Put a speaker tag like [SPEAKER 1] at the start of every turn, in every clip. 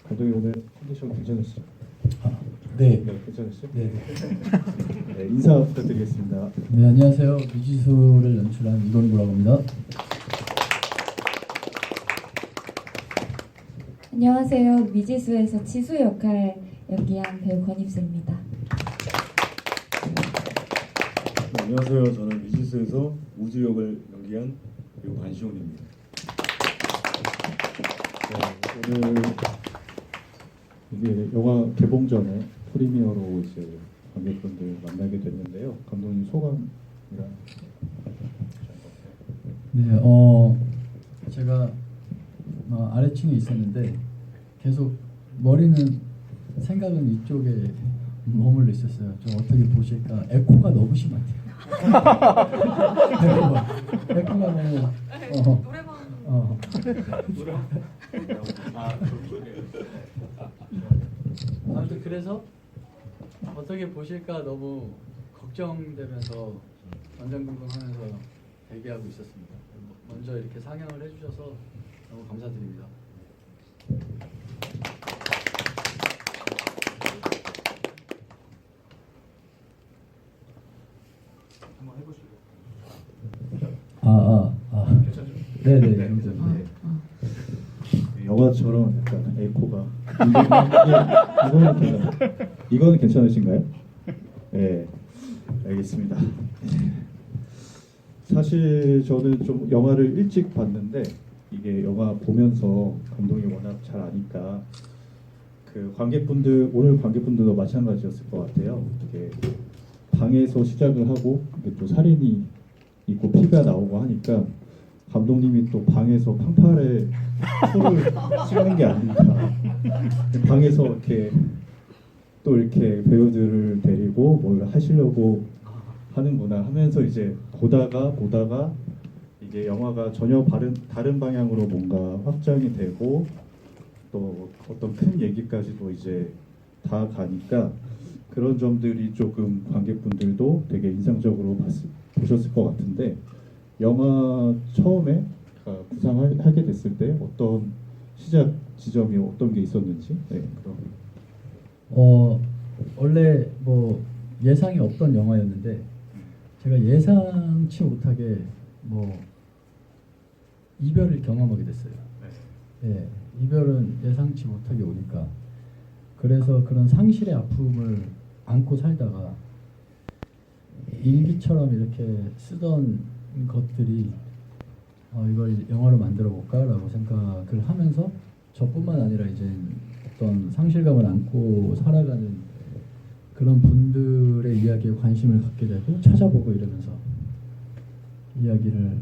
[SPEAKER 1] 감독님 오늘 컨디션 괜찮으시죠?
[SPEAKER 2] 네.
[SPEAKER 1] 네, 괜찮으시죠?
[SPEAKER 2] 네.
[SPEAKER 1] 네, 인사 부탁드리겠습니다.
[SPEAKER 2] 네, 안녕하세요. 미지수를 연출한 이건구라고 합니다.
[SPEAKER 3] 안녕하세요. 미지수에서 지수 역할 연기한 배우 권입수입니다.
[SPEAKER 4] 네, 안녕하세요. 저는 미지수에서 우주 역을 연기한 배우 관시온입니다.
[SPEAKER 1] 네, 오늘 이게 영화 개봉 전에 프리미어로 이제 관객분들 만나게 됐는데요. 감독님 소감이랑
[SPEAKER 2] 네, 제가 아래층에 있었는데 계속 머리는 생각은 이쪽에 머물러 있었어요. 좀 어떻게 보실까? 에코가 너무 심한데요. 에코가 너무 아무튼 그래서 어떻게 보실까 너무 걱정되면서 전전긍긍하면서 대기하고 있었습니다. 먼저 이렇게 상영을 해주셔서 너무 감사드립니다.
[SPEAKER 1] 한번 해보실래요?
[SPEAKER 2] 괜찮죠? 네네. 네.
[SPEAKER 1] 영화처럼 약간 에코가 이거는 괜찮으신가요? 네, 알겠습니다. 사실 저는 좀 영화를 일찍 봤는데 이게 영화 보면서 감독이 워낙 잘 아니까 그 관객분들 오늘 관객분들도 마찬가지였을 것 같아요. 이게 방에서 시작을 하고 이게 또 살인이 있고 피가 나오고 하니까 감독님이 또 방에서 팡팔에 소를 찍는 게 아닌가. 방에서 이렇게 또 이렇게 배우들을 데리고 뭘 하시려고 하는구나 하면서 이제 보다가 이게 영화가 전혀 다른 방향으로 뭔가 확장이 되고 또 어떤 큰 얘기까지도 이제 다 가니까 그런 점들이 조금 관객분들도 되게 인상적으로 보셨을 것 같은데 영화 처음에 구상하게 됐을 때 어떤 시작 지점이 어떤 게 있었는지 그럼
[SPEAKER 2] 원래 뭐 예상이 없던 영화였는데 제가 예상치 못하게 뭐 이별을 경험하게 됐어요. 예, 이별은 예상치 못하게 오니까 그래서 그런 상실의 아픔을 안고 살다가 일기처럼 이렇게 쓰던 것들이 이걸 영화로 만들어 볼까라고 생각을 하면서 저뿐만 아니라 이제 어떤 상실감을 안고 살아가는 그런 분들의 이야기에 관심을 갖게 되고 찾아보고 이러면서 이야기를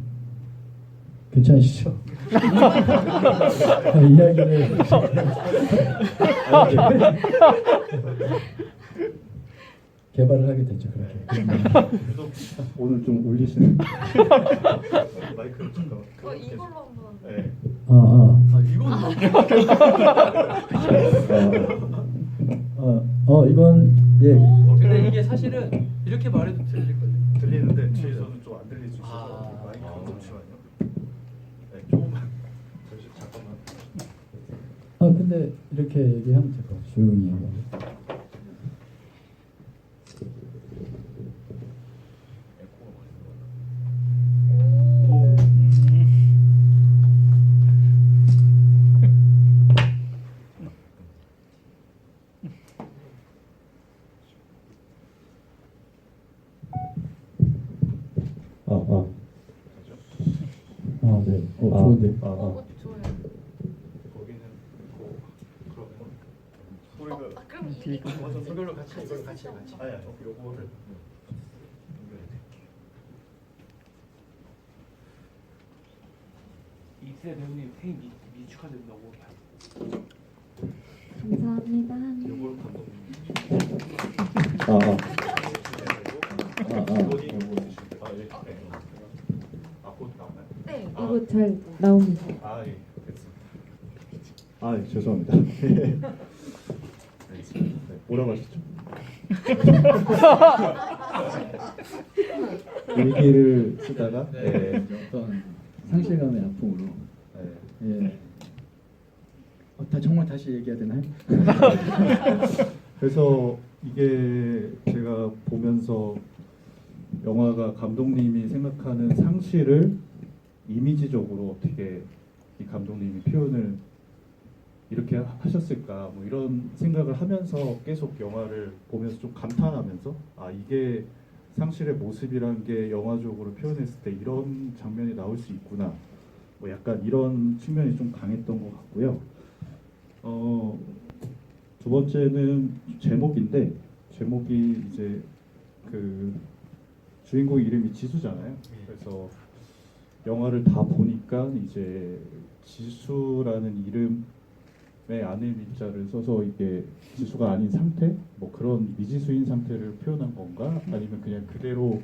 [SPEAKER 2] 괜찮으시죠? 이야기를 개발을 하게 됐죠. 그렇게.
[SPEAKER 1] 오늘 좀 울리시는 마이크를 잠깐만.
[SPEAKER 5] 이걸로 한번.
[SPEAKER 1] 네.
[SPEAKER 2] 이건 예.
[SPEAKER 6] 근데 이게 사실은 이렇게 말해도 들릴 거예요.
[SPEAKER 1] 들리는데 뒤에서는 좀 안 들릴 수 있어서 마이크 잠시만요. 네, 조금만 잠깐만.
[SPEAKER 2] 근데 이렇게 얘기하면 될 것 같아요. 조용히 얘기하고. 네. 좋은데.
[SPEAKER 5] 좋아요.
[SPEAKER 1] 거기는 그러면
[SPEAKER 5] 그럼
[SPEAKER 6] 이걸로 같이 같이.
[SPEAKER 1] 아니 요거를
[SPEAKER 7] 이세 배우님 생일 축하드린다고.
[SPEAKER 3] 감사합니다.
[SPEAKER 1] 요걸 감독님. 곧 나오나요?
[SPEAKER 5] 네.
[SPEAKER 3] 이거 잘 나옵니다.
[SPEAKER 1] 예, 됐습니다. 죄송합니다. 네, 뭐라고 하셨죠? 일기를 쓰다가
[SPEAKER 2] 어떤 상실감의 아픔으로
[SPEAKER 1] 예.
[SPEAKER 2] 정말 다시 얘기해야 되나요?
[SPEAKER 1] 그래서 이게 제가 보면서 영화가 감독님이 생각하는 상실을 이미지적으로 어떻게 이 감독님이 표현을 이렇게 하셨을까 뭐 이런 생각을 하면서 계속 영화를 보면서 좀 감탄하면서 아 이게 상실의 모습이란 게 영화적으로 표현했을 때 이런 장면이 나올 수 있구나 뭐 약간 이런 측면이 좀 강했던 것 같고요. 두 번째는 제목인데 제목이 이제 그 주인공 이름이 지수잖아요. 그래서 영화를 다 보니까 이제 지수라는 이름의 안에 민자를 써서 이게 지수가 아닌 상태, 뭐 그런 미지수인 상태를 표현한 건가, 아니면 그냥 그대로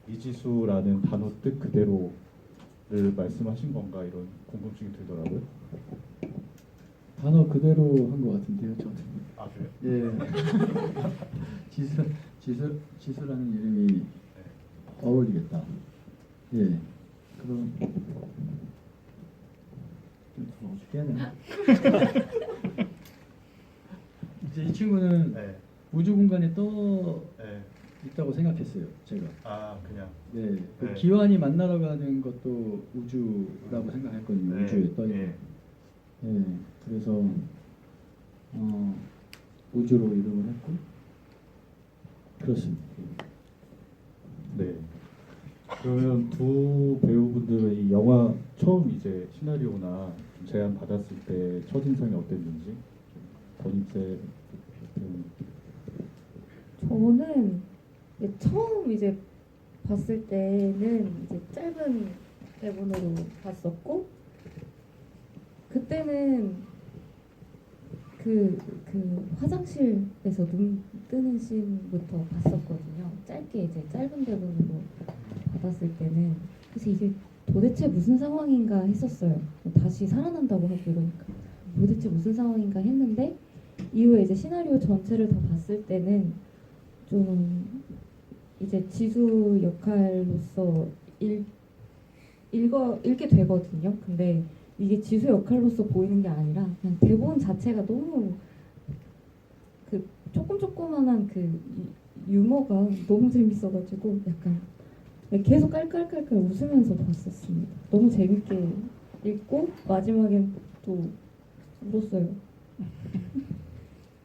[SPEAKER 1] 미지수라는 단어 뜻 그대로를 말씀하신 건가 이런 궁금증이 들더라고요.
[SPEAKER 2] 단어 그대로 한 것 같은데요, 저는.
[SPEAKER 1] 아 그래요?
[SPEAKER 2] 예. 지수라는 이름이 어울리겠다. 예. 그럼 좀 어떻게 해야 되나? 이제 이 친구는
[SPEAKER 1] 네.
[SPEAKER 2] 우주 공간에 떠
[SPEAKER 1] 네.
[SPEAKER 2] 있다고 생각했어요, 제가.
[SPEAKER 1] 아 그냥.
[SPEAKER 2] 네. 그
[SPEAKER 1] 네.
[SPEAKER 2] 기완이 만나러 가는 것도 우주라고 생각했거든요. 우주에 떠 있는. 네. 그래서 우주로 이동을 했고 그렇습니다.
[SPEAKER 1] 네. 그러면 두 배우분들의 이 영화 처음 이제 시나리오나 좀 제안 받았을 때 첫인상이 어땠는지 권입세 배우님.
[SPEAKER 3] 저는 이제 처음 이제 봤을 때는 이제 짧은 대본으로 봤었고 그때는 그 화장실에서 눈 뜨는 씬부터 봤었거든요. 짧게 이제 짧은 대본으로 받았을 때는 그래서 이게 도대체 무슨 상황인가 했었어요. 다시 살아난다고 하고 이러니까 도대체 무슨 상황인가 했는데 이후에 이제 시나리오 전체를 다 봤을 때는 좀 이제 지수 역할로서 읽게 되거든요. 근데 이게 지수 역할로서 보이는 게 아니라 그냥 대본 자체가 너무 그 조그만한 그 유머가 너무 재밌어가지고 약간 계속 깔깔깔깔 웃으면서 봤었습니다. 너무 재밌게 읽고 마지막엔 또 울었어요.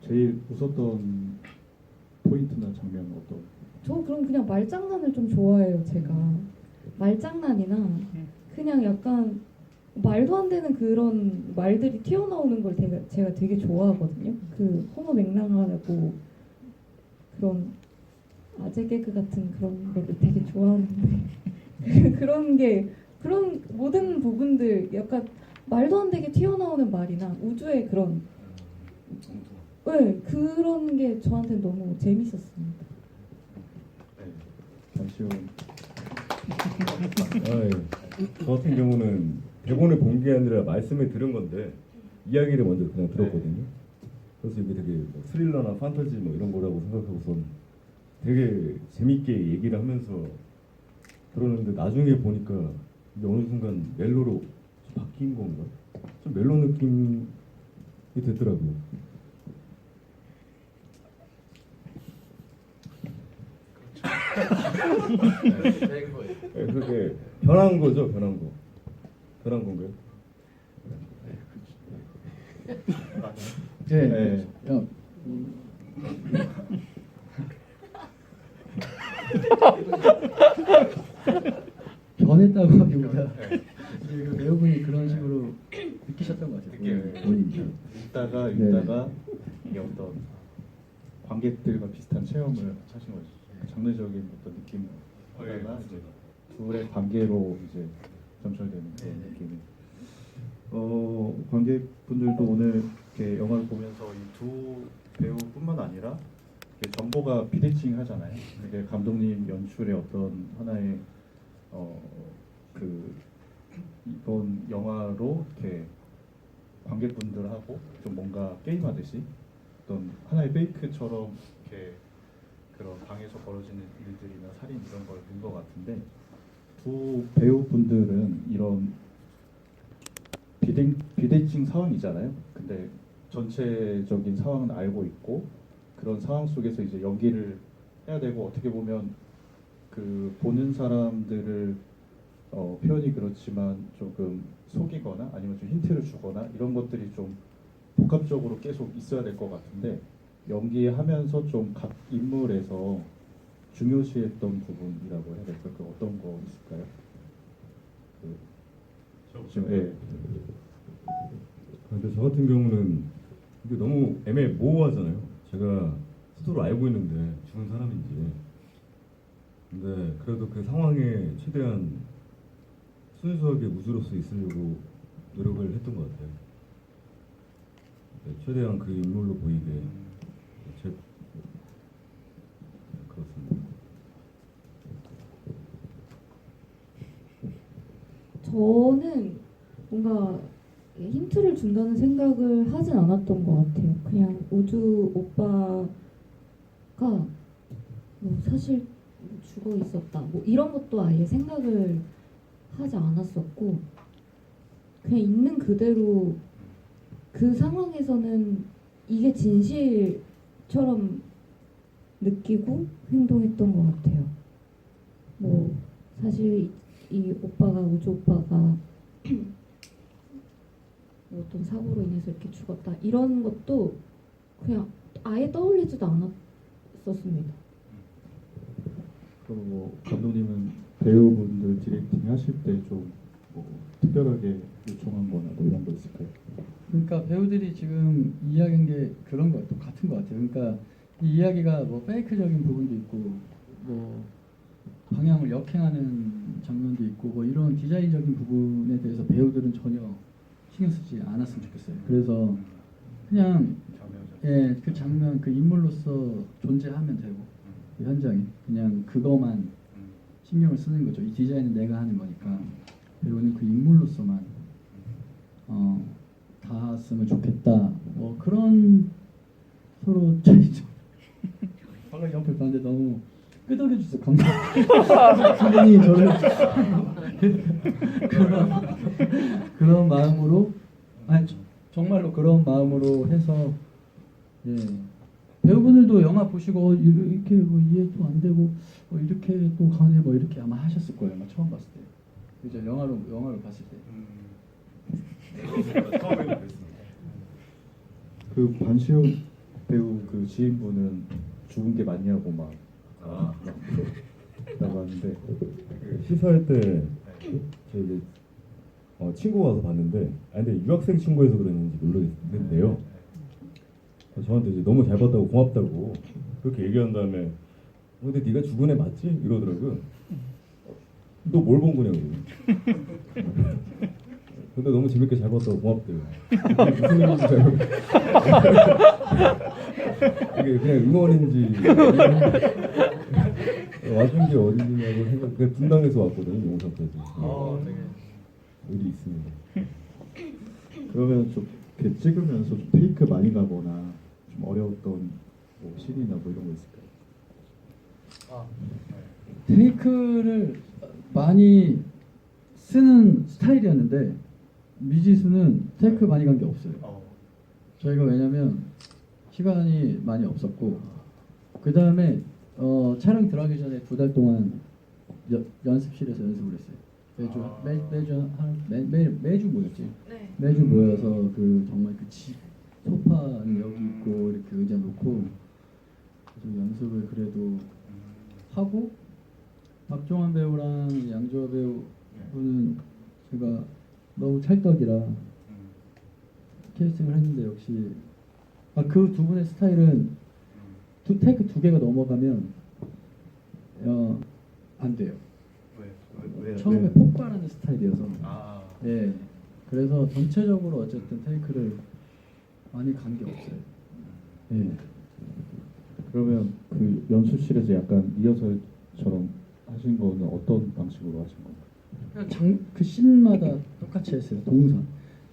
[SPEAKER 1] 제일 웃었던 포인트나 장면 어떤?
[SPEAKER 3] 저 그럼 그냥 말장난을 좀 좋아해요. 제가 말장난이나 그냥 약간 말도 안 되는 그런 말들이 튀어나오는 걸 제가 되게 좋아하거든요. 그 허무맹랑하고 그런 아재 개그 같은 그런 거를 되게 좋아하는데 그런 모든 부분들 약간 말도 안 되게 튀어나오는 말이나 우주의 그런 그런 게 저한테 너무 재밌었습니다.
[SPEAKER 1] 단시온.
[SPEAKER 4] 저 같은 경우는 대본을 본 게 아니라 말씀을 들은 건데 이야기를 먼저 그냥 들었거든요. 그래서 이게 되게 뭐 스릴러나 판타지 뭐 이런 거라고 생각하고선 되게 재밌게 얘기를 하면서 들었는데 나중에 보니까 이게 어느 순간 멜로로 바뀐 건가? 좀 멜로 느낌이 됐더라고요. 네, 그게 변한 거죠, 변한 거. 변한 건가요?
[SPEAKER 2] 네.
[SPEAKER 1] 네.
[SPEAKER 2] 야, 변했다고 하기보다 이제 그 배우분이 그런 식으로 느끼셨던 것 같아요. 본인이.
[SPEAKER 1] 읽다가 이게 어떤 관객들과 비슷한 체험을 하신 거죠. 장르적인 어떤 느낌보다가 이제 둘의 관계로 이제 점철되는 그런 느낌이. 관객분들도 오늘 이렇게 영화를 보면서 이 두 배우뿐만 아니라 이렇게 정보가 비대칭 하잖아요. 이게 감독님 연출의 어떤 하나의 그 이번 영화로 이렇게 관객분들하고 좀 뭔가 게임하듯이 어떤 하나의 페이크처럼 이렇게 그런 방에서 벌어지는 일들이나 살인 이런 걸 본 것 같은데 두 배우분들은 이런 비대칭 상황이잖아요. 근데 전체적인 상황은 알고 있고 그런 상황 속에서 이제 연기를 해야 되고 어떻게 보면 그 보는 사람들을 표현이 그렇지만 조금 속이거나 아니면 좀 힌트를 주거나 이런 것들이 좀 복합적으로 계속 있어야 될 것 같은데 연기하면서 좀 각 인물에서 중요시했던 부분이라고 해야 될까? 그 어떤 거 있을까요? 지금
[SPEAKER 4] 근데 저 같은 경우는 이게 너무 애매모호하잖아요. 제가 스스로 알고 있는데 죽은 사람인지. 근데 그래도 그 상황에 최대한 순수하게 무주로서 있으려고 노력을 했던 것 같아요. 네, 최대한 그 인물로 보이게. 그렇습니다.
[SPEAKER 3] 저는 뭔가 힌트를 준다는 생각을 하진 않았던 것 같아요. 그냥 우주 오빠가 뭐 사실 죽어 있었다 뭐 이런 것도 아예 생각을 하지 않았었고 그냥 있는 그대로 그 상황에서는 이게 진실처럼 느끼고 행동했던 것 같아요. 뭐 사실 이 오빠가 우주 오빠가 뭐 어떤 사고로 인해서 이렇게 죽었다 이런 것도 그냥 아예 떠올리지도 않았었습니다.
[SPEAKER 1] 그럼 뭐 감독님은 배우분들 디렉팅 하실 때 좀 뭐 특별하게 요청한거나 뭐 이런 거 있을까요?
[SPEAKER 2] 그러니까 배우들이 지금 이야기한 게 그런 거 같은 것 같아요. 그러니까 이 이야기가 뭐 페이크적인 부분도 있고 뭐 방향을 역행하는 장면도 있고 뭐 이런 디자인적인 부분에 대해서 배우들은 전혀 신경 쓰지 않았으면 좋겠어요. 그래서 그냥 그 장면 그 인물로서 존재하면 되고 그 현장에 그냥 그거만 신경을 쓰는 거죠. 이 디자인은 내가 하는 거니까 배우는 그 인물로서만 닿았으면 좋겠다. 뭐 그런 서로 차이죠. 방금 옆에 봤는데 너무 끄덕여 주세요. 감사합니다. 선생님이 저를 그런 마음으로 아니 정말로 그런 마음으로 해서 예. 배우분들도 영화 보시고 이렇게 뭐 이해도 안 되고 이렇게 또 가네 뭐 이렇게 아마 하셨을 거예요. 아마 처음 봤을 때. 그죠? 영화로 봤을 때.
[SPEAKER 4] 처음에 그랬습니다.
[SPEAKER 1] 그 반시영 배우 그 지인분은 죽은 게 맞냐고 막 나갔는데
[SPEAKER 4] 그 시사할 때 저희 친구가 와서 봤는데 근데 유학생 친구여서 그랬는지 모르겠는데요. 저한테 이제 너무 잘 봤다고 고맙다고 그렇게 얘기한 다음에 근데 네가 죽은 애 맞지? 이러더라고요. 너 뭘 본 거냐고. 근데 너무 재밌게 잘 봤다고 고맙대요. 이게 무슨 얘기인지 잘 모르겠어요. 이게 그냥 응원인지 와준 게 어디냐고 생각. 그냥 분당에서 왔거든요. 용산까지.
[SPEAKER 6] 되게
[SPEAKER 4] 의리 있습니다.
[SPEAKER 1] 그러면 좀 이렇게 찍으면서 좀 테이크 많이 가거나 좀 어려웠던 뭐 씬이나 뭐 이런 거 있을까요?
[SPEAKER 2] 테이크를 많이 쓰는 스타일이었는데 미지수는 테이크 많이 간 게 없어요. 저희가 왜냐면 시간이 많이 없었고 그 다음에 촬영 들어가기 전에 2달 동안 연습실에서 연습을 했어요. 매주 모였지.
[SPEAKER 5] 네.
[SPEAKER 2] 매주 모여서 그 정말 그 집 소파는 여기 있고 이렇게 의자 놓고 그래서 연습을 그래도 하고 박종환 배우랑 양조화 배우는 제가 너무 찰떡이라 캐스팅을 했는데 역시 그 두 분의 스타일은 테이크 2개가 넘어가면 안 돼요. 처음에 폭발하는 스타일이어서 예 그래서 전체적으로 어쨌든 테이크를 많이 간 게 없어요. 예.
[SPEAKER 1] 그러면 그 연습실에서 약간 리허설처럼 하신 거는 어떤 방식으로 하신 건가요?
[SPEAKER 2] 그냥 그 씬마다 똑같이 했어요. 동선.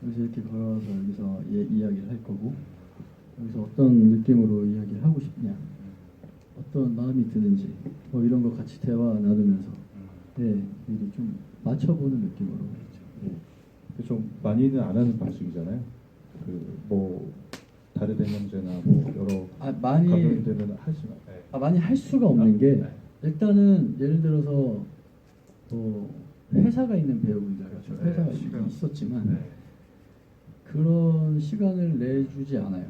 [SPEAKER 2] 여기서 이렇게 걸어서 여기서 이야기를 할 거고 여기서 어떤 느낌으로 이야기를 하고 싶냐, 어떤 마음이 드는지 뭐 이런 거 같이 대화 나누면서 미리 좀 맞춰보는 느낌으로. 예.
[SPEAKER 1] 좀 많이는 안 하는 방식이잖아요. 그 뭐 다른 대명제나 뭐 여러
[SPEAKER 2] 많이
[SPEAKER 1] 감독님들은 하지만
[SPEAKER 2] 많이 할 수가 없는 게
[SPEAKER 1] 네.
[SPEAKER 2] 일단은 예를 들어서 뭐 회사가 있는 배우분들
[SPEAKER 1] 그렇죠.
[SPEAKER 2] 회사가
[SPEAKER 1] 네, 시간.
[SPEAKER 2] 있었지만
[SPEAKER 1] 네.
[SPEAKER 2] 그런 시간을 내주지 않아요.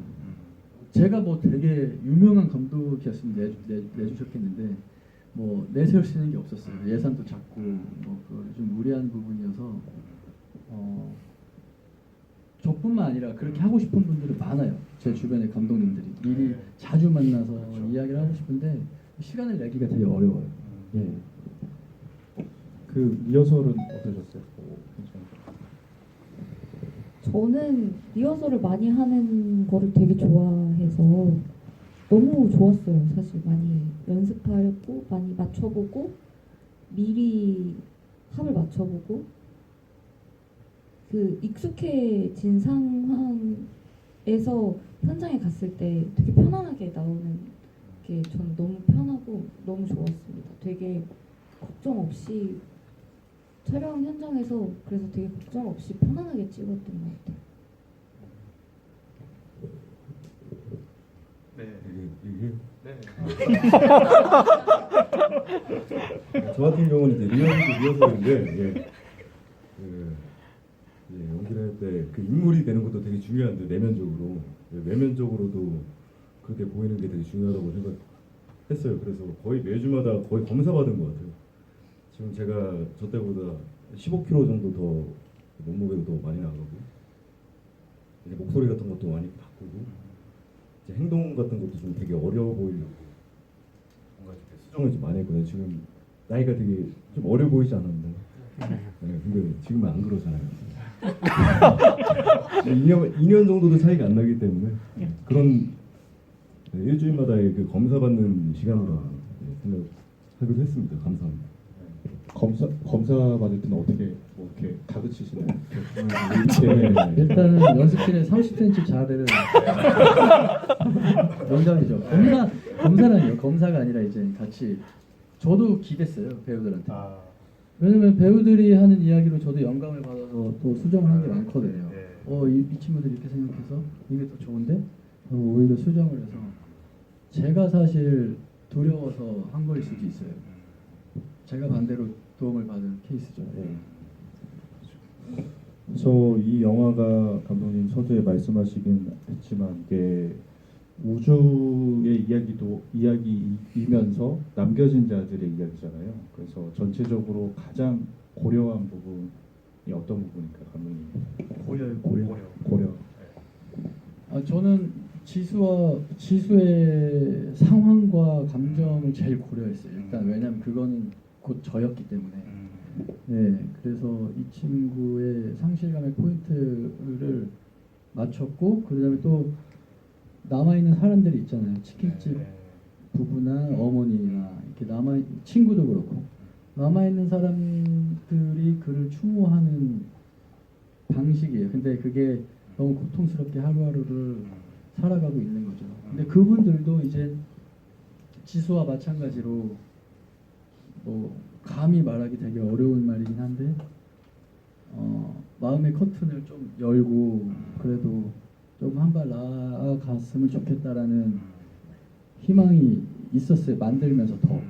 [SPEAKER 2] 제가 뭐 되게 유명한 감독이었으면 내주셨겠는데 뭐 내세울 수 있는 게 없었어요. 예산도 작고 뭐좀 무리한 부분이어서 저뿐만 아니라 그렇게 하고 싶은 분들이 많아요. 제 주변의 감독님들이 미리 자주 만나서 이야기를 하고 싶은데 시간을 내기가 되게 어려워요. 예.
[SPEAKER 1] 그 리허설은 어떠셨어요? 괜찮으셨어요?
[SPEAKER 3] 저는 리허설을 많이 하는 거를 되게 좋아해서 너무 좋았어요. 사실 많이 연습하고 많이 맞춰보고 미리 합을 맞춰보고 그 익숙해진 상황에서 현장에 갔을 때 되게 편안하게 나오는 게 전 너무 편하고 너무 좋았습니다. 되게 걱정 없이 촬영 현장에서 그래서 되게 걱정 없이 편안하게 찍었던 것 같아요.
[SPEAKER 6] 네.
[SPEAKER 4] 이게
[SPEAKER 6] 네.
[SPEAKER 4] 저 같은 경우는 이제 리허설인데 연기를 할 때 그 인물이 되는 것도 되게 중요한데 내면적으로도 그렇게 보이는 게 되게 중요하다고 생각했어요. 그래서 거의 매주마다 거의 검사받은 것 같아요. 지금 제가 저 때보다 15kg 정도 더 몸무게도 더 많이 나가고 이제 목소리 같은 것도 많이 바꾸고 이제 행동 같은 것도 좀 되게 어려워 보이려고 뭔가 이렇게 수정을 좀 많이 했거든요. 지금 나이가 되게 좀 어려 보이지 않았는데 근데 지금은 안 그러잖아요. 2년 정도도 차이가 안 나기 때문에 그런 일주일마다의 그 검사받는 시간으로 생각하기도 했습니다. 감사합니다.
[SPEAKER 1] 검사 받을 때는 어떻게 뭐 이렇게 다그치시나요?
[SPEAKER 2] 일단은 연습실에 30cm 자리를 농담이죠. 검사라니요. 검사가 아니라 이제 같이 저도 기댔어요 배우들한테. 왜냐면 배우들이 하는 이야기로 저도 영감을 받아서 또 수정을 한 게 많거든요. 이 친구들이 이렇게 생각해서 이게 더 좋은데 오히려 수정을 해서 제가 사실 두려워서 한 거일 수도 있어요. 제가 반대로 도움을 받은 케이스죠.
[SPEAKER 1] 그래서 이 영화가 감독님 서두에 말씀하시긴 했지만 이게 우주의 이야기이면서 남겨진 자들의 이야기잖아요. 그래서 전체적으로 가장 고려한 부분이 어떤 부분일까요, 감독님? 고려.
[SPEAKER 2] 저는 지수의 상황과 감정을 제일 고려했어요. 일단 왜냐면 그거는 곧 저였기 때문에. 네, 그래서 이 친구의 상실감의 포인트를 맞췄고 그다음에 또 남아있는 사람들이 있잖아요. 치킨집 부부나 어머니나 이렇게 친구도 그렇고 남아있는 사람들이 그를 추모하는 방식이에요. 근데 그게 너무 고통스럽게 하루하루를 살아가고 있는 거죠. 근데 그분들도 이제 지수와 마찬가지로 뭐 감히 말하기 되게 어려운 말이긴 한데 마음의 커튼을 좀 열고 그래도 좀 한 발 나아갔으면 좋겠다라는 희망이 있었어요. 만들면서 더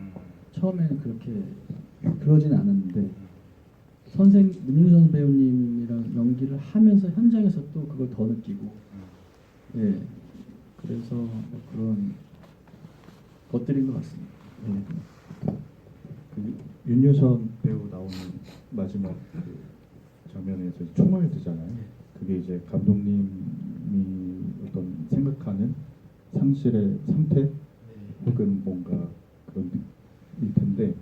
[SPEAKER 2] 처음에는 그렇게 그러진 않았는데 문윤선 배우님이랑 연기를 하면서 현장에서 또 그걸 더 느끼고 그래서 뭐 그런 것들인 것 같습니다.
[SPEAKER 1] 그 윤유선 배우 나오는 마지막 그 장면에서 총을 드잖아요. 그게 이제 감독님이 어떤 생각하는 상실의 상태 혹은 뭔가 그런 일 텐데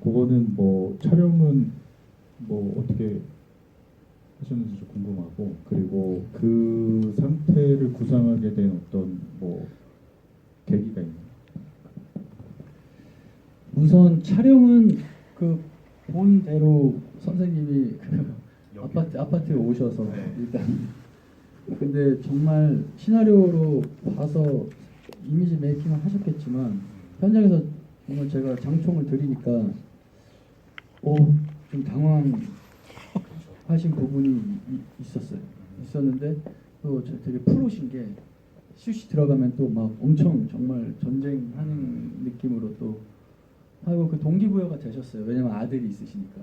[SPEAKER 1] 그거는 뭐 촬영은 뭐 어떻게 하셨는지 좀 궁금하고 그리고 그 상태를 구상하게 된 어떤 뭐 계기가 있나요?
[SPEAKER 2] 우선 촬영은 그 본대로 선생님이 그 아파트에 오셔서 일단 근데 정말 시나리오로 봐서 이미지 메이킹을 하셨겠지만 현장에서 정말 제가 장총을 드리니까 좀 당황하고 하신 부분이 있었는데 또 되게 프로신 게 슛이 들어가면 또 막 엄청 정말 전쟁하는 느낌으로 또 하고 그 동기부여가 되셨어요. 왜냐면 아들이 있으시니까.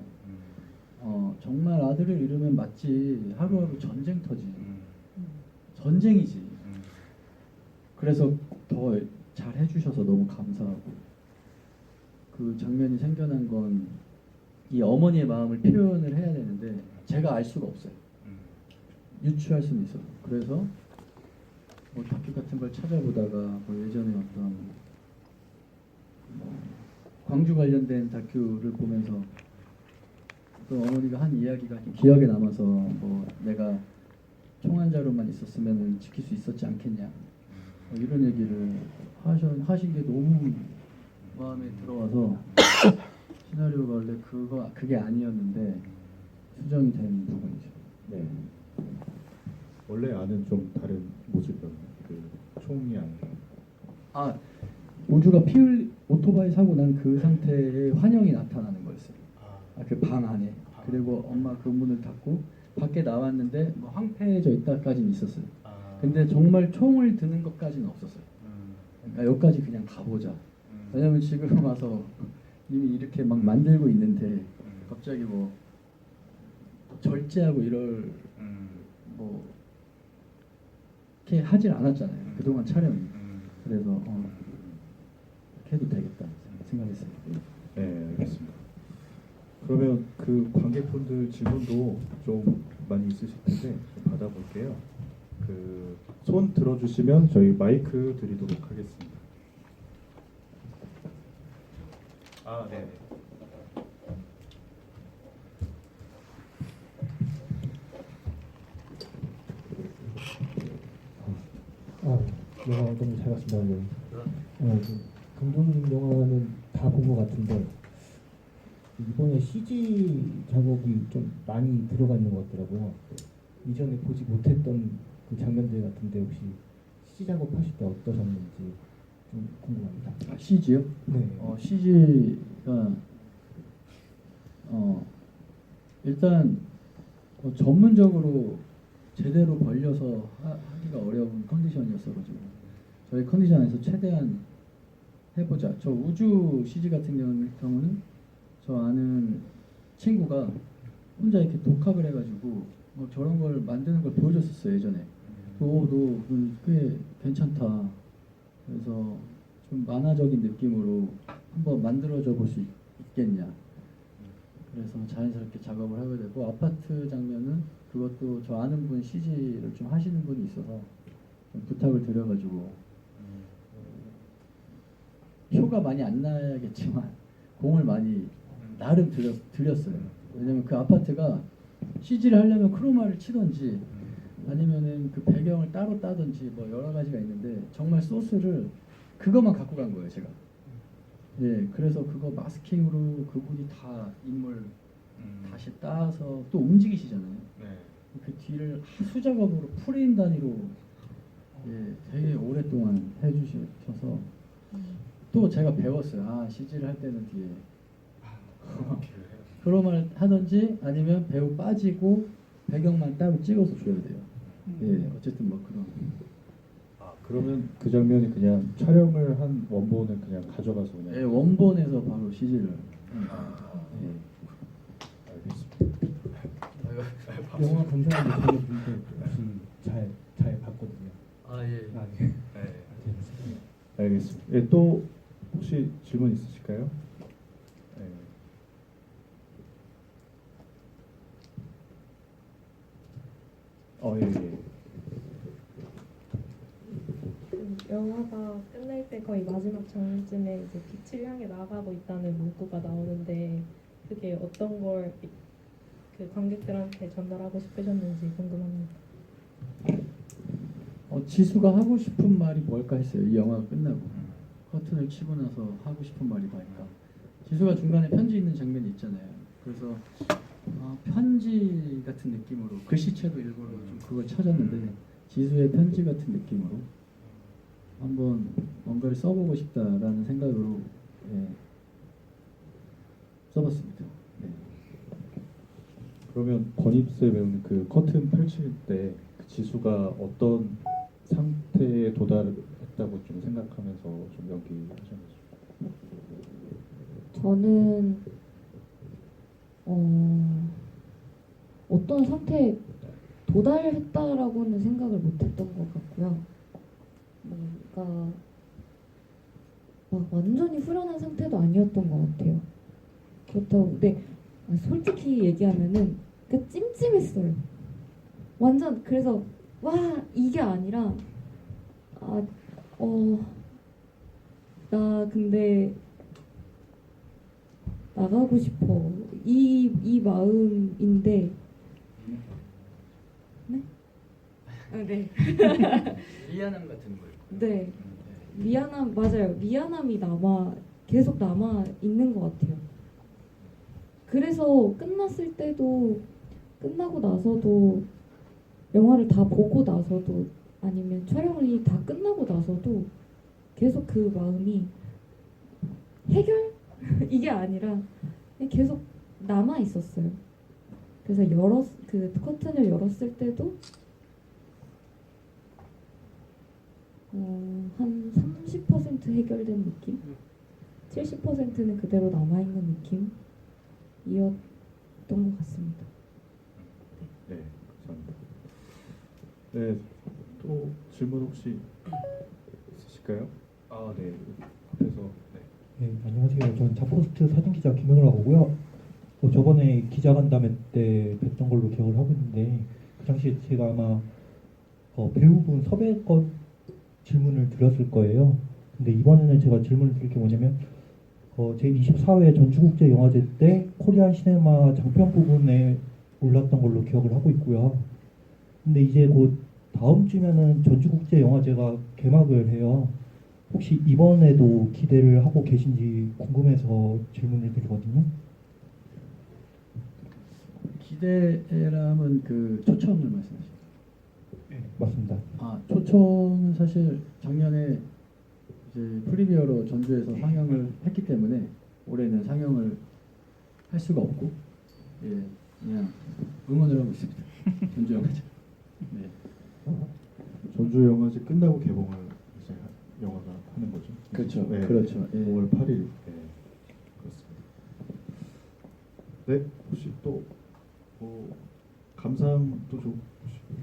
[SPEAKER 2] 정말 아들을 잃으면 맞지 하루하루 전쟁터지. 전쟁이지. 그래서 더 잘 해주셔서 너무 감사하고 그 장면이 생겨난 건 이 어머니의 마음을 표현을 해야 되는데 제가 알 수가 없어요. 유추할 수는 있어요. 그래서 뭐 다큐 같은 걸 찾아보다가 뭐 예전에 어떤 뭐 광주 관련된 다큐를 보면서 또 어머니가 한 이야기가 기억에 남아서 뭐 내가 총환자로만 있었으면 지킬 수 있었지 않겠냐 뭐 이런 얘기를 하신 게 너무 마음에 들어와서 시나리오가 원래 그게 아니었는데 수정이 된 부분이죠.
[SPEAKER 1] 네. 원래 아는 좀 다른 모습이었나요? 그 총이 아니라.
[SPEAKER 2] 아 우주가 오토바이 사고 난 그 상태의 환영이 나타나는 거였어요. 그 방 안에. 그리고 엄마 그 문을 닫고 밖에 나왔는데 뭐 황폐해져 있다까지는 있었어요. 근데 정말 총을 드는 것까지는 없었어요. 그러니까 여기까지 그냥 가보자. 왜냐면 지금 와서 이미 이렇게 막 만들고 있는데 갑자기 뭐 절제하고 이럴 뭐 이렇게 하질 않았잖아요. 그동안 촬영이. 그래서 이렇게 해도 되겠다 생각했어요.
[SPEAKER 1] 네, 알겠습니다. 그러면 그 관객분들 질문도 좀 많이 있으실 텐데 좀 받아볼게요. 그 손 들어주시면 저희 마이크 드리도록 하겠습니다. 아, 네.
[SPEAKER 8] 영화 너무 잘 봤습니다. 감독님 영화는 다 본 것 같은데 이번에 CG 작업이 좀 많이 들어가 있는 것 같더라고요. 이전에 보지 못했던 그 장면들 같은데 혹시 CG 작업하실 때 어떠셨는지 좀 궁금합니다.
[SPEAKER 2] CG요?
[SPEAKER 8] 네.
[SPEAKER 2] CG가 일단 전문적으로 제대로 벌려서 하기가 어려운 컨디션이었어가지고 저희 컨디션에서 최대한 해보자. 저 우주 CG 같은 경우는 저 아는 친구가 혼자 이렇게 독학을 해가지고 저런 걸 만드는 걸 보여줬었어요 예전에. 너 꽤 괜찮다. 그래서 좀 만화적인 느낌으로 한번 만들어져 볼 수 있겠냐. 그래서 자연스럽게 작업을 하게 되고 아파트 장면은 그것도 저 아는 분 CG를 좀 하시는 분이 있어서 좀 부탁을 드려가지고 표가 많이 안 나야겠지만 공을 많이 나름 들였어요. 왜냐면 그 아파트가 CG를 하려면 크로마를 치던지 아니면은 그 배경을 따로 따든지 뭐 여러 가지가 있는데 정말 소스를 그것만 갖고 간 거예요 제가. 예, 그래서 그거 마스킹으로 그분이 다 인물 다시 따서 또 움직이시잖아요. 그 뒤를 하수 작업으로 프레임 단위로 되게 오랫동안 해주셔서 또 제가 배웠어요. 아 CG를 할 때는 뒤에 크로마를 하든지 아니면 배우 빠지고 배경만 따로 찍어서 줘야 돼요. 예, 어쨌든 뭐 그런.
[SPEAKER 1] 아, 그러면 그 장면이 그냥 촬영을 한 원본을 그냥 가져가서 그냥.
[SPEAKER 2] 예, 원본에서 바로 CG를. 예.
[SPEAKER 1] 알겠습니다.
[SPEAKER 8] 영화 감상하는 분들 혹시 잘 봤거든요.
[SPEAKER 6] 예.
[SPEAKER 8] 네.
[SPEAKER 1] 알겠습니다. 예, 또 혹시 질문 있으실까요? 네. 예.
[SPEAKER 5] 그 영화가 끝날 때 거의 마지막 장면쯤에 이제 빛을 향해 나아가고 있다는 문구가 나오는데 그게 어떤 걸 그 관객들한테 전달하고 싶으셨는지 궁금합니다.
[SPEAKER 2] 지수가 하고 싶은 말이 뭘까 했어요. 이 영화가 끝나고 커튼을 치고 나서 하고 싶은 말이 뭘까. 지수가 중간에 편지 있는 장면이 있잖아요. 그래서 편지 같은 느낌으로 글씨체도 일부러 좀 그걸 찾았는데 지수의 편지 같은 느낌으로 한번 뭔가를 써보고 싶다라는 생각으로 써봤습니다. 네.
[SPEAKER 1] 그러면 권입세 배우는 그 커튼 펼칠 때 그 지수가 어떤 상태에 도달했다고 좀 생각하면서 좀 연기하셨나요?
[SPEAKER 3] 저는 어떤 상태에 도달했다라고는 생각을 못했던 것 같고요. 뭔가 막 완전히 후련한 상태도 아니었던 것 같아요. 그렇다고 근데 솔직히 얘기하면은 그 찜찜했어요. 완전 그래서 와 이게 아니라 나 근데 나가고 싶어 이 마음인데 네? 네.
[SPEAKER 6] 미안함 같은 거예요.
[SPEAKER 3] 네. 미안함 맞아요. 미안함이 계속 남아 있는 것 같아요. 그래서 끝나고 나서도 영화를 다 보고 나서도 아니면 촬영이 다 끝나고 나서도 계속 그 마음이 해결 이게 아니라 그냥 계속 남아 있었어요. 그래서 그 커튼을 열었을 때도 한 30% 해결된 느낌, 70%는 그대로 남아 있는 느낌이었던 것 같습니다.
[SPEAKER 1] 네, 감사합니다. 네, 또 질문 혹시 있으실까요? 아, 네, 앞에서 네.
[SPEAKER 9] 네, 안녕하세요. 저는 자포스트 사진기자 김현우라고 하고요. 저번에 기자간담회 때 뵀던 걸로 기억을 하고 있는데 그 당시에 제가 아마 배우분 섭외권 질문을 드렸을 거예요. 근데 이번에는 제가 질문을 드릴 게 뭐냐면 제24회 전주국제영화제 때 코리안 시네마 장편 부분에 올랐던 걸로 기억을 하고 있고요. 근데 이제 곧 다음 주면은 전주국제영화제가 개막을 해요. 혹시 이번에도 기대를 하고 계신지 궁금해서 질문을 드리거든요.
[SPEAKER 2] 기대라면 그 초청을 말씀하시죠.
[SPEAKER 9] 네, 맞습니다.
[SPEAKER 2] 초청은 사실 작년에 이제 프리미어로 전주에서 상영을 했기 때문에 올해는 상영을 할 수가 없고 그냥 응원을 하고 있습니다. 전주 영화제. 네.
[SPEAKER 1] 전주 영화제 끝나고 개봉을 이제 영화가 하는 거죠.
[SPEAKER 2] 그렇죠.
[SPEAKER 1] 네,
[SPEAKER 2] 그렇죠. 예.
[SPEAKER 1] 5월 8일. 네, 그렇습니다. 네, 혹시 또 감상도 좀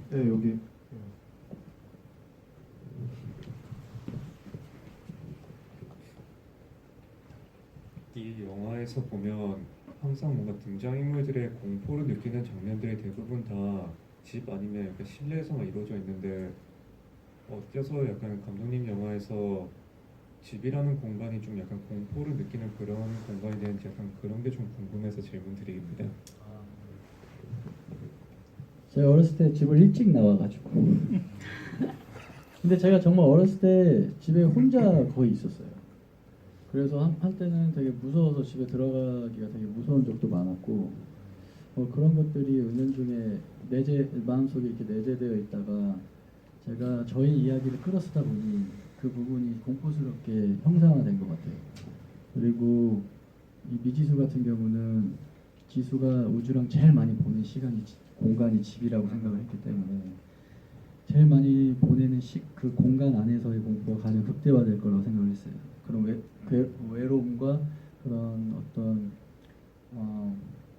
[SPEAKER 1] 네, 여기.
[SPEAKER 10] 이 영화에서 보면 항상 뭔가 등장인물들의 공포를 느끼는 장면들이 대부분 다 집 아니면 약간 실내에서만 이루어져 있는데 어째서 약간 감독님 영화에서 집이라는 공간이 좀 약간 공포를 느끼는 그런 공간이 되는지 약간 그런 게 좀 궁금해서 질문 드립니다.
[SPEAKER 2] 제가 어렸을 때 집을 일찍 나와가지고 근데 제가 정말 어렸을 때 집에 혼자 거의 있었어요. 그래서 한때는 되게 무서워서 집에 들어가기가 되게 무서운 적도 많았고 그런 것들이 은연중에 마음속에 이렇게 내재되어 있다가 제가 저희 이야기를 끌어쓰다 보니 그 부분이 공포스럽게 형상화된 것 같아요. 그리고 이 미지수 같은 경우는 지수가 우주랑 제일 많이 보는 공간이 집이라고 생각을 했기 때문에 제일 많이 보내는 그 공간 안에서의 공포가 가장 극대화될 거라고 생각을 했어요. 그런 외로움과 그런 어떤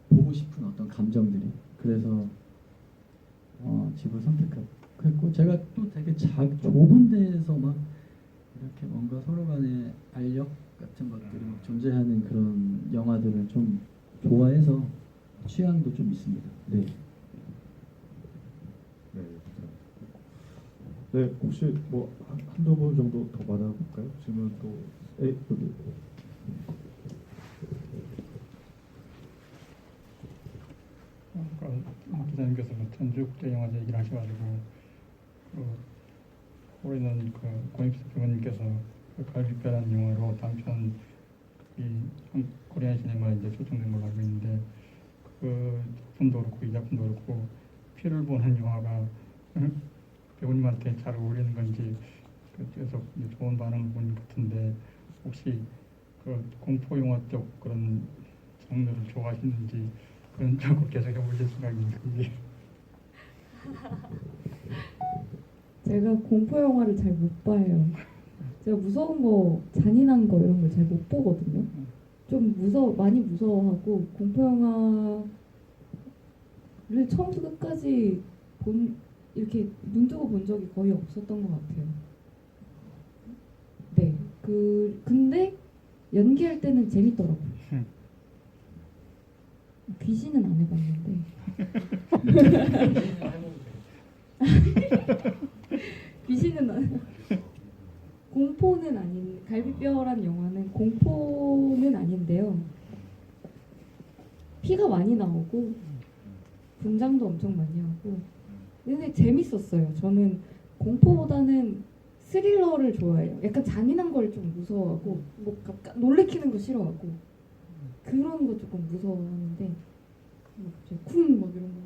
[SPEAKER 2] 보고 싶은 어떤 감정들이 그래서 집을 선택했고 제가 또 되게 좁은 데에서 막 이렇게 뭔가 서로 간의 알력 같은 것들이 막 존재하는 그런 영화들을 좀 좋아해서 취향도 좀 있습니다. 네.
[SPEAKER 1] 네, 감사합니다. 네, 혹시 뭐 한두 분 정도 더 받아볼까요? 질문 또 여기.
[SPEAKER 11] 기자님께서 전주국제영화제 얘기를 하셔가지고 올해는 권입수 배우님께서 갈비뼈라는 영화로 단편 코리안 시네마에 이제 초청된 걸로 알고 있는데 그 작품도 그렇고 이 작품도 그렇고 피를 보는 영화가 배우님한테 잘 어울리는 건지 그래서 좋은 반응을 본 것 같은데 혹시 그 공포 영화 쪽 그런 장르를 좋아하시는지 그런 쪽으로 계속 해보실 생각입니다. 이게.
[SPEAKER 3] 제가 공포 영화를 잘 못 봐요. 제가 무서운 거, 잔인한 거 이런 걸 잘 못 보거든요. 좀 많이 무서워하고 공포 영화를 처음부터 끝까지 이렇게 눈 뜨고 본 적이 거의 없었던 것 같아요. 네, 근데 연기할 때는 재밌더라고요. 귀신은 안 해봤는데. 귀신은 공포는 아닌, 갈비뼈란 영화는 공포는 아닌데요. 피가 많이 나오고 분장도 엄청 많이 하고 근데 재밌었어요. 저는 공포보다는 스릴러를 좋아해요. 약간 잔인한 걸 좀 무서워하고 뭐 놀래키는 거 싫어하고 그런 거 조금 무서워하는데 쿵막 이런 거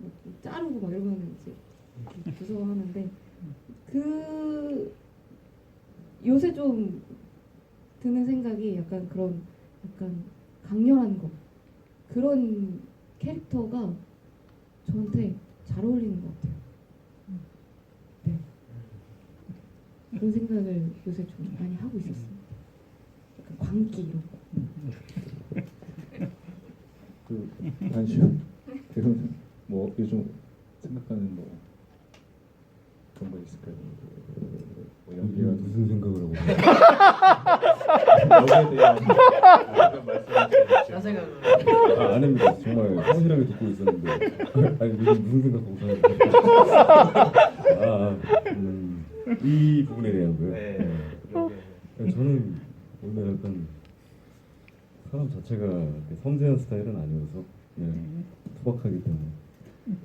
[SPEAKER 3] 막 자르고 막 이런 거는 이제 무서워하는데 요새 좀 드는 생각이 약간 강렬한 거 그런 캐릭터가 저한테 잘 어울리는 것 같아요. 네. 그런 생각을 요새 좀 많이 하고 있었습니다. 약간 광기 이런 거.
[SPEAKER 1] 단시요. 그러면 뭐 요즘 생각하는 뭐 그런 거 있을까요? 뭐
[SPEAKER 4] 이게
[SPEAKER 1] 연기라든지
[SPEAKER 4] 무슨 생각을 하고
[SPEAKER 1] 여기에 대한 그런 말씀을
[SPEAKER 6] 딴 생각을.
[SPEAKER 4] 아닙니다. 정말 성실하게 듣고 있었는데 아니 요즘 무슨 생각하고 사는 이 부분에 대한고요.
[SPEAKER 6] 네.
[SPEAKER 4] 저는 원래 약간 사람 자체가 이렇게 섬세한 스타일은 아니어서 투박하기 때문에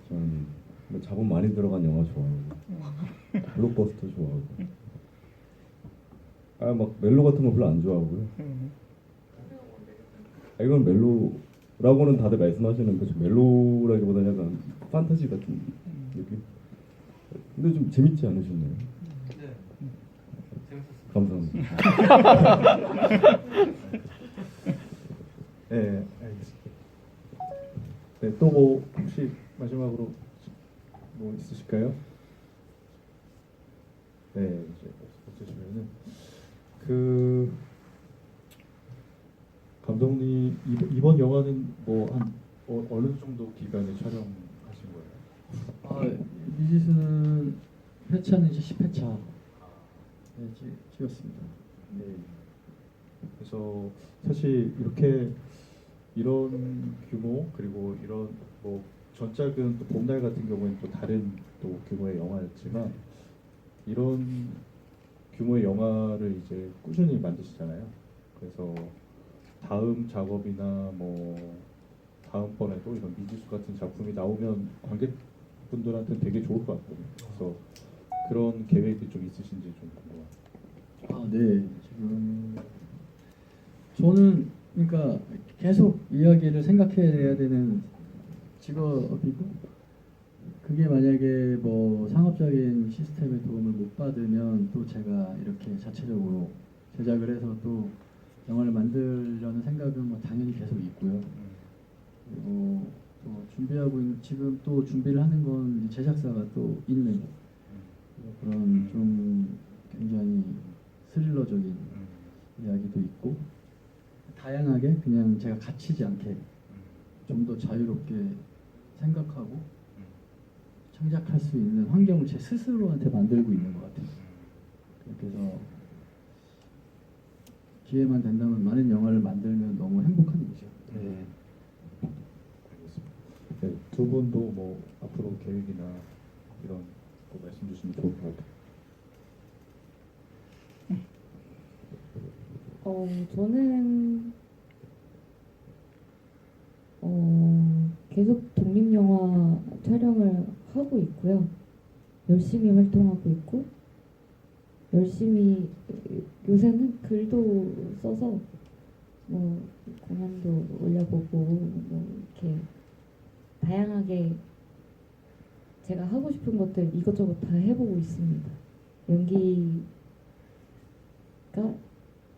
[SPEAKER 4] 저는 뭐 자본 많이 들어간 영화 좋아하고 블록버스터 좋아하고 막 멜로 같은 거 별로 안 좋아하고요. 이건 멜로라고는 다들 말씀하시는데 좀 멜로라기보다는 약간 판타지 같은 느낌. 근데 좀 재밌지 않으셨나요?
[SPEAKER 6] 네. 재밌었어요.
[SPEAKER 4] 감사합니다.
[SPEAKER 1] 네, 알겠습니다. 네, 또 뭐 혹시 마지막으로 뭐 있으실까요? 네, 이제 없으시면은 감독님 이번 영화는 뭐 한 어느 정도 기간에 촬영하신 거예요?
[SPEAKER 2] 미지수는 회차는 이제 10회차 찍었습니다.
[SPEAKER 1] 네. 그래서 사실 이런 규모 그리고 이런 뭐 전작은 또 봄날 같은 경우에는 또 다른 또 규모의 영화였지만 이런 규모의 영화를 이제 꾸준히 만드시잖아요. 그래서 다음 작업이나 뭐 다음번에도 이런 미지수 같은 작품이 나오면 관객분들한테 되게 좋을 것 같거든요. 그래서 그런 계획이 좀 있으신지 좀 궁금합니다.
[SPEAKER 2] 네. 지금 저는 그러니까 계속 이야기를 생각해야 되는 직업이고 그게 만약에 뭐 상업적인 시스템의 도움을 못 받으면 또 제가 이렇게 자체적으로 제작을 해서 또 영화를 만들려는 생각은 뭐 당연히 계속 있고요. 그리고 또 준비하고 있는 지금 또 준비를 하는 건 제작사가 또 있는 그런 좀 굉장히 스릴러적인 이야기도 있고 다양하게 그냥 제가 갇히지 않게 좀 더 자유롭게 생각하고 창작할 수 있는 환경을 제 스스로한테 만들고 있는 것 같아요. 그래서 기회만 된다면 많은 영화를 만들면 너무 행복한 일이죠. 네.
[SPEAKER 1] 알겠습니다. 네, 두 분도 뭐 앞으로 계획이나 이런 거 말씀 주시면 좋을 것 같아요.
[SPEAKER 3] 저는 계속 독립영화 촬영을 하고 있고요. 열심히 활동하고 있고 열심히 요새는 글도 써서 뭐 공연도 올려보고 뭐 이렇게 다양하게 제가 하고 싶은 것들 이것저것 다 해보고 있습니다. 연기가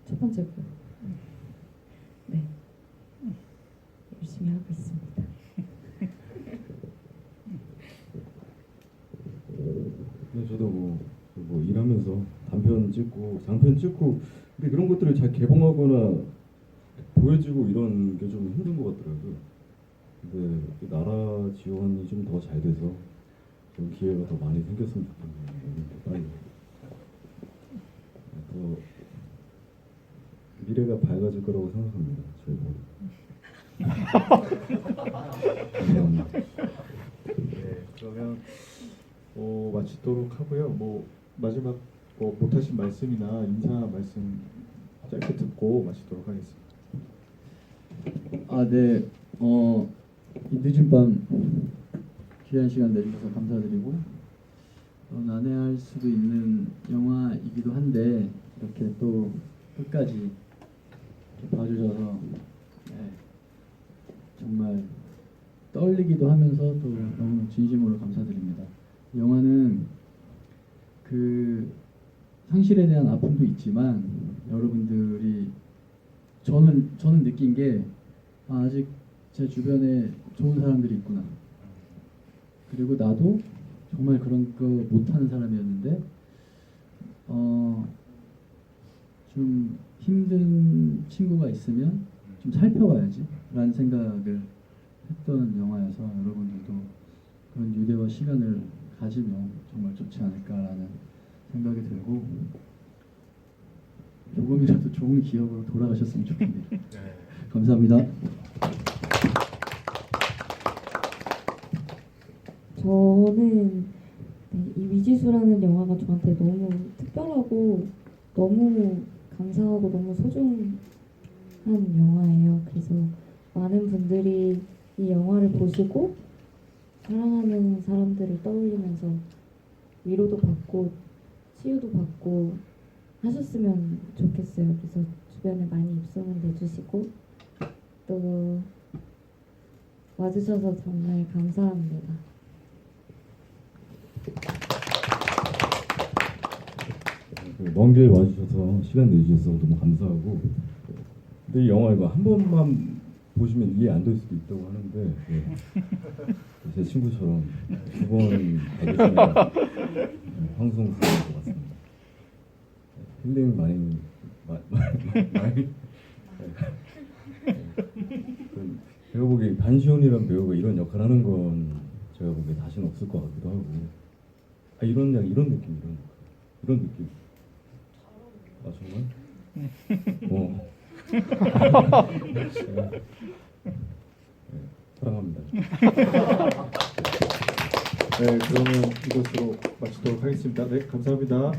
[SPEAKER 3] 첫 번째고요. 네, 열심히 열심히 하고 있습니다.
[SPEAKER 4] 근데 저도 뭐 일하면서 단편 찍고 장편 찍고 근데 그런 것들을 잘 개봉하거나 보여주고 이런 게 좀 힘든 것 같더라고요. 근데 이 나라 지원이 좀 더 잘 돼서 좀 기회가 더 많이 생겼으면 좋겠네요. 빨리 더 미래가 밝아질 거라고 생각합니다. 저희 모두.
[SPEAKER 1] 네, 그러면 마치도록 하고요. 뭐 마지막 못하신 말씀이나 인사 말씀 짧게 듣고 마치도록 하겠습니다.
[SPEAKER 2] 아, 네. 이 늦은 밤 귀한 시간 내주셔서 감사드리고 난해할 수도 있는 영화이기도 한데 이렇게 또 끝까지 이렇게 봐주셔서 네, 정말 떨리기도 하면서 또 너무 진심으로 감사드립니다. 영화는 그 상실에 대한 아픔도 있지만 여러분들이 저는 느낀 게 아직 제 주변에 좋은 사람들이 있구나. 그리고 나도 정말 그런 거 못하는 사람이었는데 좀 힘든 친구가 있으면 좀 살펴봐야지 라는 생각을 했던 영화여서 여러분들도 그런 유대와 시간을 가지면 정말 좋지 않을까라는 생각이 들고 조금이라도 좋은 기억으로 돌아가셨으면 좋겠네요. 감사합니다.
[SPEAKER 3] 저는 이 위지수라는 영화가 저한테 너무 특별하고 너무 감사하고 너무 소중한 영화예요. 그래서 많은 분들이 이 영화를 보시고 사랑하는 사람들을 떠올리면서 위로도 받고 치유도 받고 하셨으면 좋겠어요. 그래서 주변에 많이 입소문 내주시고 또 와주셔서 정말 감사합니다.
[SPEAKER 4] 먼 길 와주셔서 시간 내주셔서 너무 감사하고 근데 이 영화 이거 한 번만 보시면 이해 안 될 수도 있다고 하는데 제 친구처럼 두 번 봐주시면 황송스러울 것 같습니다. 힐링 많이 제가 보기에 반시온이라는 배우가 이런 역할 하는 건 제가 보기에 다시는 없을 것 같기도 하고 이런 느낌 이런 느낌 아 정말? 사랑합니다.
[SPEAKER 1] 네, 그러면 이것으로 마치도록 하겠습니다. 네, 감사합니다.